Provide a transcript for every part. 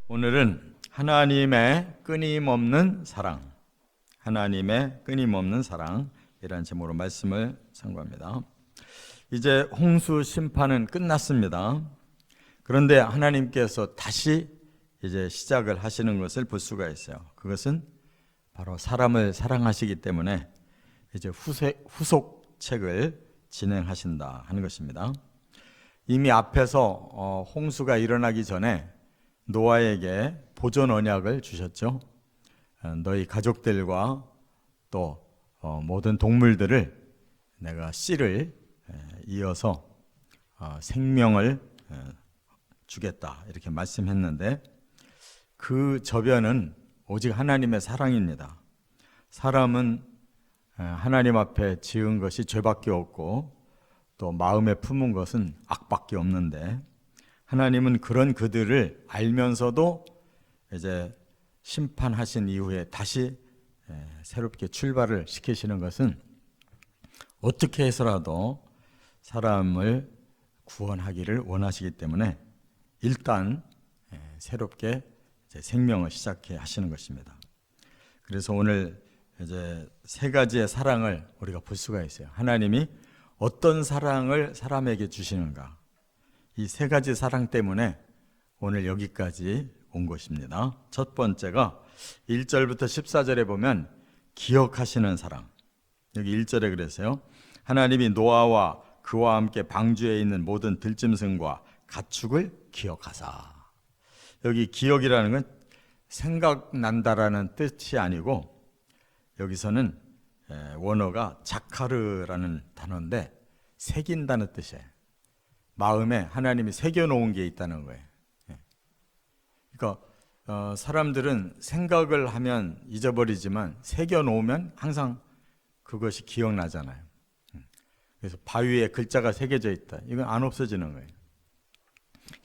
오늘은 하나님의 끊임없는 사랑, 하나님의 끊임없는 사랑이라는 제목으로 말씀을 선고합니다. 이제 홍수 심판은 끝났습니다. 그런데 하나님께서 다시 이제 시작을 하시는 것을 볼 수가 있어요. 그것은 바로 사람을 사랑하시기 때문에 이제 후속책을 진행하신다 하는 것입니다. 이미 앞에서 홍수가 일어나기 전에 노아에게 보존 언약을 주셨죠. 너희 가족들과 또 모든 동물들을 내가 씨를 이어서 생명을 주겠다 이렇게 말씀했는데, 그 저변은 오직 하나님의 사랑입니다. 사람은 하나님 앞에 지은 것이 죄밖에 없고 또 마음에 품은 것은 악밖에 없는데, 하나님은 그런 그들을 알면서도 이제 심판하신 이후에 다시 새롭게 출발을 시키시는 것은 어떻게 해서라도 사람을 구원하기를 원하시기 때문에 일단 새롭게 이제 생명을 시작해 하시는 것입니다. 그래서 오늘 이제 세 가지의 사랑을 우리가 볼 수가 있어요. 하나님이 어떤 사랑을 사람에게 주시는가, 이 세 가지 사랑 때문에 오늘 여기까지 온 것입니다. 첫 번째가 1절부터 14절에 보면 기억하시는 사랑. 여기 1절에 그랬어요. 하나님이 노아와 그와 함께 방주에 있는 모든 들짐승과 가축을 기억하사. 여기 기억이라는 건 생각난다라는 뜻이 아니고, 여기서는 원어가 자카르라는 단어인데 새긴다는 뜻이에요. 마음에 하나님이 새겨놓은 게 있다는 거예요. 그러니까 사람들은 생각을 하면 잊어버리지만 새겨놓으면 항상 그것이 기억나잖아요. 그래서 바위에 글자가 새겨져 있다, 이건 안 없어지는 거예요.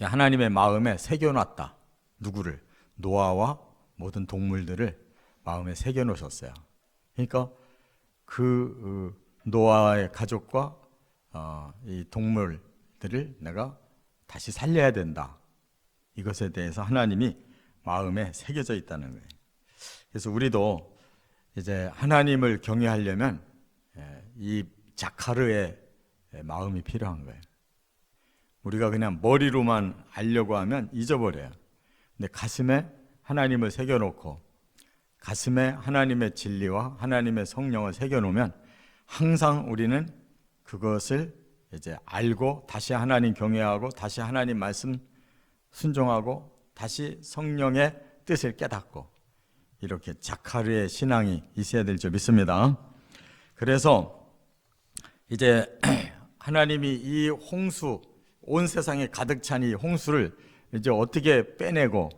하나님의 마음에 새겨놨다. 누구를? 노아와 모든 동물들을 마음에 새겨놓으셨어요. 그러니까 그 노아의 가족과 이 동물들을 내가 다시 살려야 된다, 이것에 대해서 하나님이 마음에 새겨져 있다는 거예요. 그래서 우리도 이제 하나님을 경외하려면 이 자카르의 마음이 필요한 거예요. 우리가 그냥 머리로만 알려고 하면 잊어버려요. 근데 가슴에 하나님을 새겨놓고 가슴에 하나님의 진리와 하나님의 성령을 새겨놓으면 항상 우리는 그것을 이제 알고 다시 하나님 경외하고 다시 하나님 말씀 순종하고 다시 성령의 뜻을 깨닫고, 이렇게 자카르의 신앙이 있어야 될 줄 믿습니다. 그래서 이제 하나님이 이 홍수, 온 세상에 가득 찬 이 홍수를 이제 어떻게 빼내고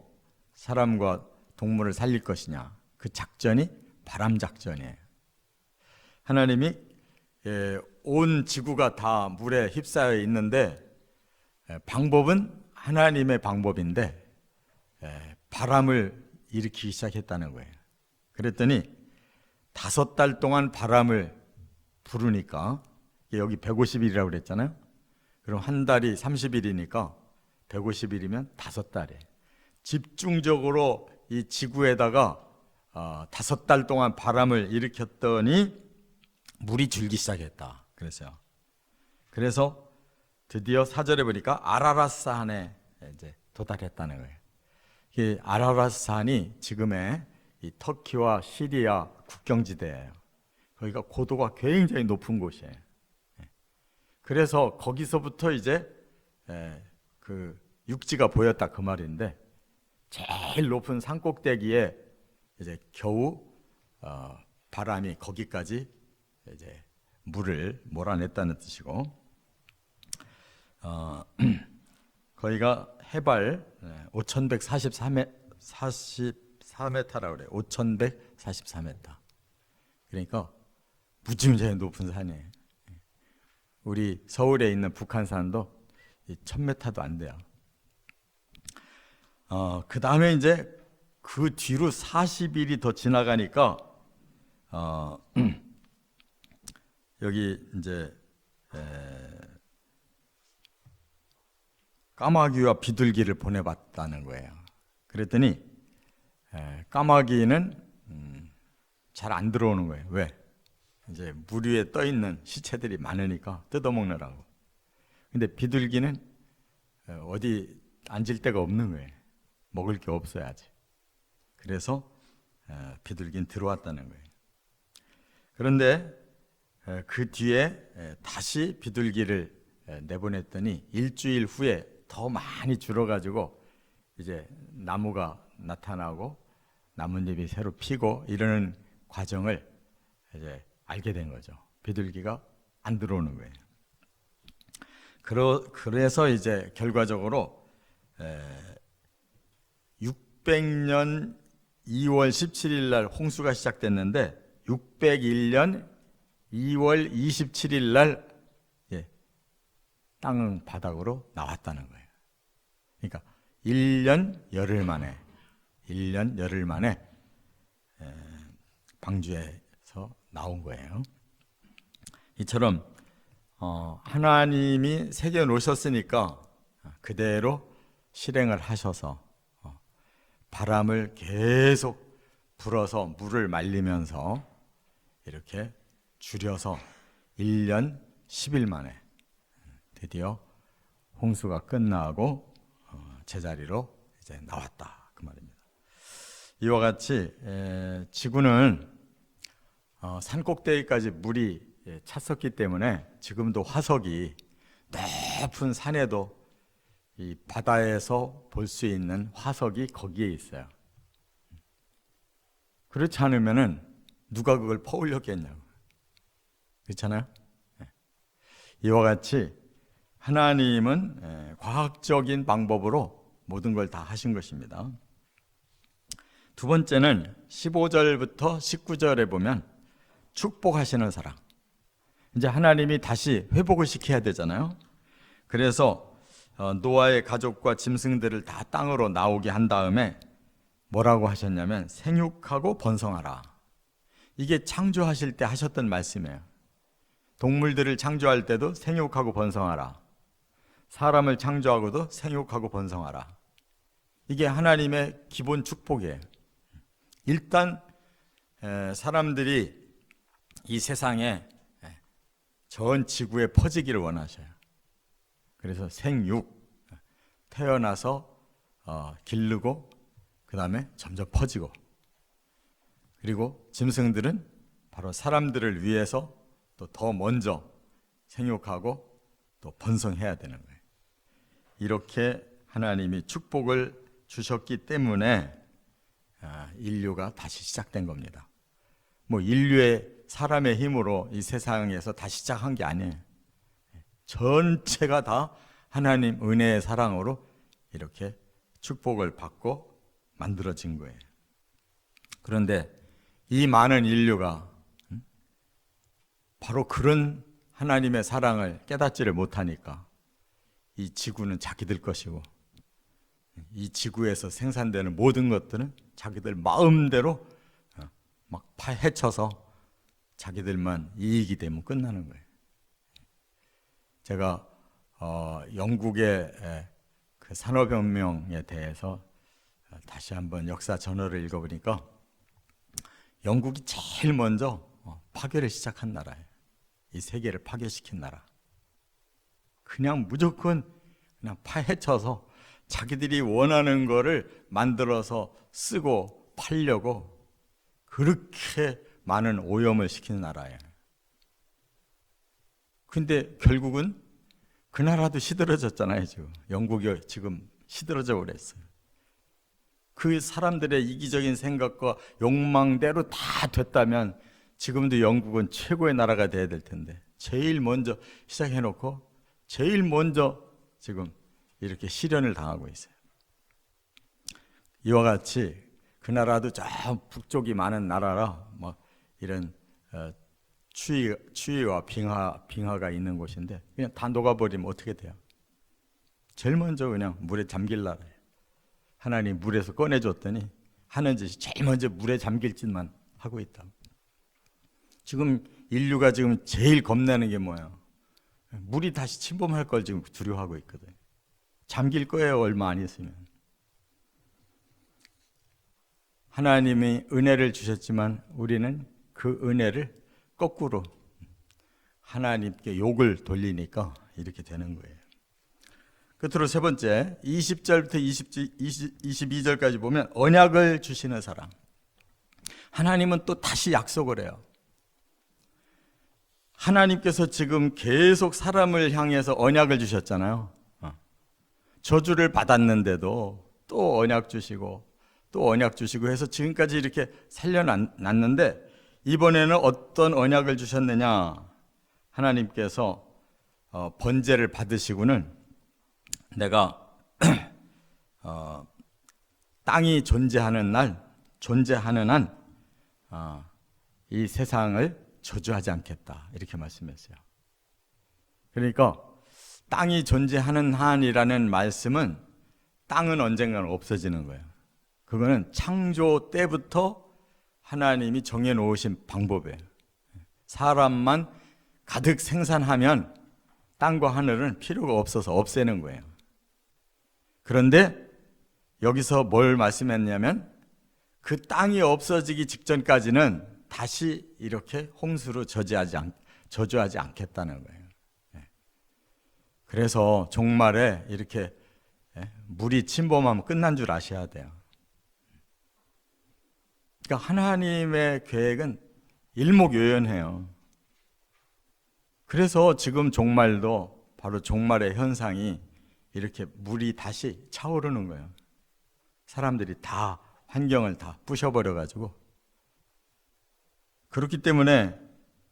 사람과 동물을 살릴 것이냐, 그 작전이 바람 작전이에요. 하나님이 온 지구가 다 물에 휩싸여 있는데 방법은 하나님의 방법인데 바람을 일으키기 시작했다는 거예요. 그랬더니 5달 동안 바람을 부르니까, 여기 150일이라고 그랬잖아요. 그럼 한 달이 30일이니까 150일이면 5달에 집중적으로 이 지구에다가 5달 동안 바람을 일으켰더니 물이 줄기 시작했다 그랬어요. 그래서 드디어 4절에 보니까 아라랏산에 이제 도달했다는 거예요. 이 아라랏산이 지금의 이 터키와 시리아 국경지대예요. 거기가 고도가 굉장히 높은 곳이에요. 그래서 거기서부터 이제 그 육지가 보였다 그 말인데, 제일 높은 산꼭대기에 이제 겨우 바람이 거기까지 이제 물을 몰아냈다는 뜻이고, 거기가 해발 5,144m라고 그래요. 5,144m. 그러니까 무지무지하게 높은 산이에요. 우리 서울에 있는 북한산도 1,000m도 안 돼요. 그 다음에 이제 그 뒤로 40일이 더 지나가니까 여기 이제 까마귀와 비둘기를 보내봤다는 거예요. 그랬더니 까마귀는 잘 안 들어오는 거예요. 왜? 이제 물 위에 떠 있는 시체들이 많으니까 뜯어먹느라고. 근데 비둘기는 어디 앉을 데가 없는 거예요. 먹을 게 없어야지. 그래서 비둘기는 들어왔다는 거예요. 그런데 그 뒤에 다시 비둘기를 내보냈더니 일주일 후에 더 많이 줄어가지고 이제 나무가 나타나고 나뭇잎이 새로 피고 이러는 과정을 이제 알게 된 거죠. 비둘기가 안 들어오는 거예요. 그래서 이제 결과적으로 600년 2월 17일 날 홍수가 시작됐는데 601년 2월 27일 날 땅 바닥으로 나왔다는 거예요. 그러니까 1년 열흘 만에 방주에서 나온 거예요. 이처럼 하나님이 새겨 놓으셨으니까 그대로 실행을 하셔서 바람을 계속 불어서 물을 말리면서 이렇게 줄여서 1년 10일 만에 드디어 홍수가 끝나고 제자리로 이제 나왔다 그 말입니다. 이와 같이 지구는 산 꼭대기까지 물이 찼었기 때문에 지금도 화석이 높은 산에도 이 바다에서 볼 수 있는 화석이 거기에 있어요. 그렇지 않으면은 누가 그걸 퍼올렸겠냐고. 그렇잖아요? 이와 같이 하나님은 과학적인 방법으로 모든 걸 다 하신 것입니다. 두 번째는 15절부터 19절에 보면 축복하시는 사랑. 이제 하나님이 다시 회복을 시켜야 되잖아요. 그래서 노아의 가족과 짐승들을 다 땅으로 나오게 한 다음에 뭐라고 하셨냐면 생육하고 번성하라. 이게 창조하실 때 하셨던 말씀이에요. 동물들을 창조할 때도 생육하고 번성하라. 사람을 창조하고도 생육하고 번성하라. 이게 하나님의 기본 축복이에요. 일단 사람들이 이 세상에 전 지구에 퍼지기를 원하셔요. 그래서 생육, 태어나서 기르고 그 다음에 점점 퍼지고, 그리고 짐승들은 바로 사람들을 위해서 또 더 먼저 생육하고 또 번성해야 되는 거예요. 이렇게 하나님이 축복을 주셨기 때문에 인류가 다시 시작된 겁니다. 뭐 인류의 사람의 힘으로 이 세상에서 다시 시작한 게 아니에요. 전체가 다 하나님 은혜의 사랑으로 이렇게 축복을 받고 만들어진 거예요. 그런데 이 많은 인류가 바로 그런 하나님의 사랑을 깨닫지를 못하니까 이 지구는 자기들 것이고 이 지구에서 생산되는 모든 것들은 자기들 마음대로 막 파헤쳐서 자기들만 이익이 되면 끝나는 거예요. 제가 영국의 그 산업혁명에 대해서 다시 한번 역사 전어를 읽어보니까 영국이 제일 먼저 파괴를 시작한 나라예요. 이 세계를 파괴시킨 나라. 그냥 무조건 그냥 파헤쳐서 자기들이 원하는 거를 만들어서 쓰고 팔려고 그렇게 많은 오염을 시킨 나라예요. 근데 결국은 그 나라도 시들어졌잖아요. 지금 영국이 지금 시들어져 버렸어요. 그 사람들의 이기적인 생각과 욕망대로 다 됐다면 지금도 영국은 최고의 나라가 돼야 될 텐데 제일 먼저 시작해놓고 제일 먼저 지금 이렇게 실현을 당하고 있어요. 이와 같이 그 나라도 저 북쪽이 많은 나라라 뭐 이런 추위와 빙하가 있는 곳인데 그냥 다 녹아버리면 어떻게 돼요? 제일 먼저 그냥 물에 잠길 나라예요. 하나님 물에서 꺼내줬더니 하는 짓이 제일 먼저 물에 잠길 짓만 하고 있다. 지금 인류가 지금 제일 겁내는 게 뭐예요? 물이 다시 침범할 걸 지금 두려워하고 있거든요. 잠길 거예요, 얼마 안 있으면. 하나님이 은혜를 주셨지만 우리는 그 은혜를 거꾸로 하나님께 욕을 돌리니까 이렇게 되는 거예요. 끝으로 세 번째, 20절부터 22절까지 보면 언약을 주시는 사람. 하나님은 또 다시 약속을 해요. 하나님께서 지금 계속 사람을 향해서 언약을 주셨잖아요. 저주를 받았는데도 또 언약 주시고 또 언약 주시고 해서 지금까지 이렇게 살려놨는데, 이번에는 어떤 언약을 주셨느냐? 하나님께서 번제를 받으시고는 내가 땅이 존재하는 한 이 세상을 저주하지 않겠다, 이렇게 말씀했어요. 그러니까 땅이 존재하는 한이라는 말씀은 땅은 언젠가는 없어지는 거예요. 그거는 창조 때부터 하나님이 정해놓으신 방법이에요. 사람만 가득 생산하면 땅과 하늘은 필요가 없어서 없애는 거예요. 그런데 여기서 뭘 말씀했냐면 그 땅이 없어지기 직전까지는 다시 이렇게 홍수로 저주하지 않겠다는 거예요. 그래서 종말에 이렇게 물이 침범하면 끝난 줄 아셔야 돼요. 그러니까 하나님의 계획은 일목요연해요. 그래서 지금 종말도 바로 종말의 현상이 이렇게 물이 다시 차오르는 거예요. 사람들이 다 환경을 다 부셔버려가지고. 그렇기 때문에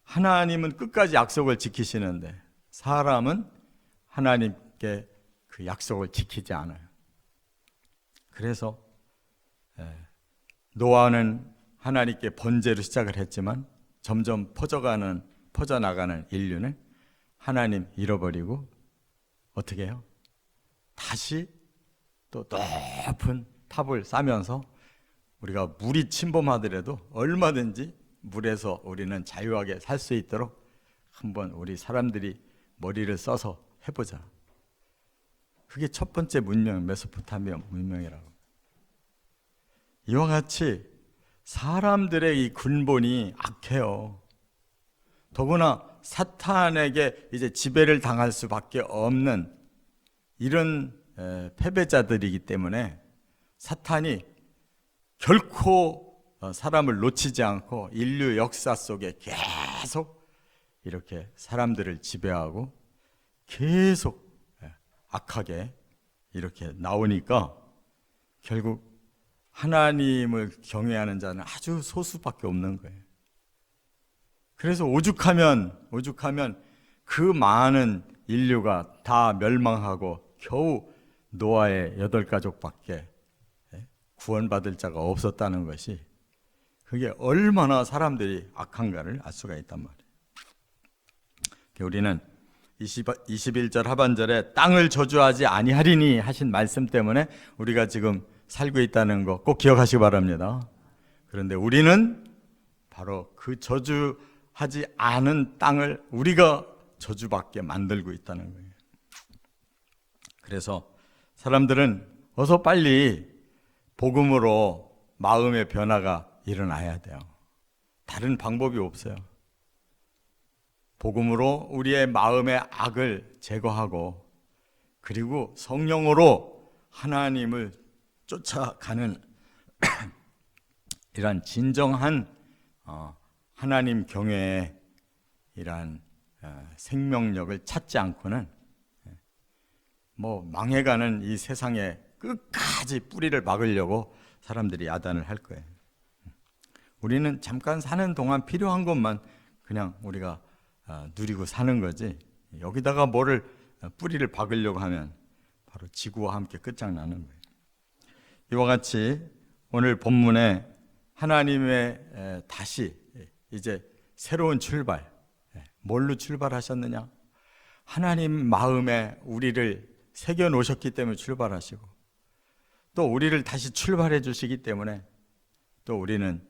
하나님은 끝까지 약속을 지키시는데 사람은 하나님께 그 약속을 지키지 않아요. 그래서 노아는 하나님께 번제로 시작을 했지만 점점 퍼져나가는 인류는 하나님 잃어버리고 어떻게 해요? 다시 또 높은 탑을 쌓으면서 우리가 물이 침범하더라도 얼마든지 물에서 우리는 자유하게 살 수 있도록 한번 우리 사람들이 머리를 써서 해보자. 그게 첫 번째 문명, 메소포타미아 문명이라고. 이와 같이 사람들의 이 근본이 악해요. 더구나 사탄에게 이제 지배를 당할 수밖에 없는 이런 패배자들이기 때문에 사탄이 결코 사람을 놓치지 않고 인류 역사 속에 계속 이렇게 사람들을 지배하고 계속 악하게 이렇게 나오니까 결국 하나님을 경외하는 자는 아주 소수밖에 없는 거예요. 그래서 오죽하면 그 많은 인류가 다 멸망하고 겨우 노아의 8가족밖에 구원받을 자가 없었다는 것이, 그게 얼마나 사람들이 악한가를 알 수가 있단 말이에요. 우리는 21절 하반절에 땅을 저주하지 아니하리니 하신 말씀 때문에 우리가 지금 살고 있다는 거 꼭 기억하시기 바랍니다. 그런데 우리는 바로 그 저주하지 않은 땅을 우리가 저주받게 만들고 있다는 거예요. 그래서 사람들은 어서 빨리 복음으로 마음의 변화가 일어나야 돼요. 다른 방법이 없어요. 복음으로 우리의 마음의 악을 제거하고 그리고 성령으로 하나님을 쫓아가는 이런 진정한 하나님 경외의 이러한 생명력을 찾지 않고는 망해가는 이 세상에 끝까지 뿌리를 막으려고 사람들이 야단을 할 거예요. 우리는 잠깐 사는 동안 필요한 것만 그냥 우리가 누리고 사는 거지, 여기다가 뭐를 뿌리를 박으려고 하면 바로 지구와 함께 끝장나는 거예요. 이와 같이 오늘 본문에 하나님의 다시 이제 새로운 출발, 뭘로 출발하셨느냐? 하나님 마음에 우리를 새겨 놓으셨기 때문에 출발하시고, 또 우리를 다시 출발해 주시기 때문에 또 우리는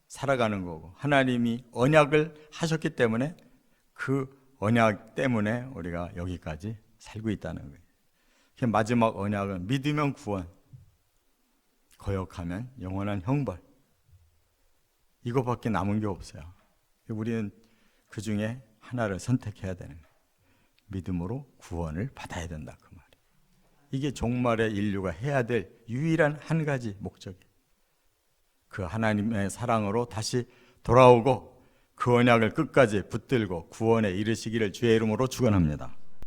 살아가는 거고, 하나님이 언약을 하셨기 때문에 그 언약 때문에 우리가 여기까지 살고 있다는 거예요. 마지막 언약은 믿으면 구원. 거역하면 영원한 형벌. 이거밖에 남은 게 없어요. 우리는 그 중에 하나를 선택해야 되는 거예요. 믿음으로 구원을 받아야 된다, 그 말이에요. 이게 종말의 인류가 해야 될 유일한 한 가지 목적이에요. 그 하나님의 사랑으로 다시 돌아오고 그 언약을 끝까지 붙들고 구원에 이르시기를 주의 이름으로 축원합니다.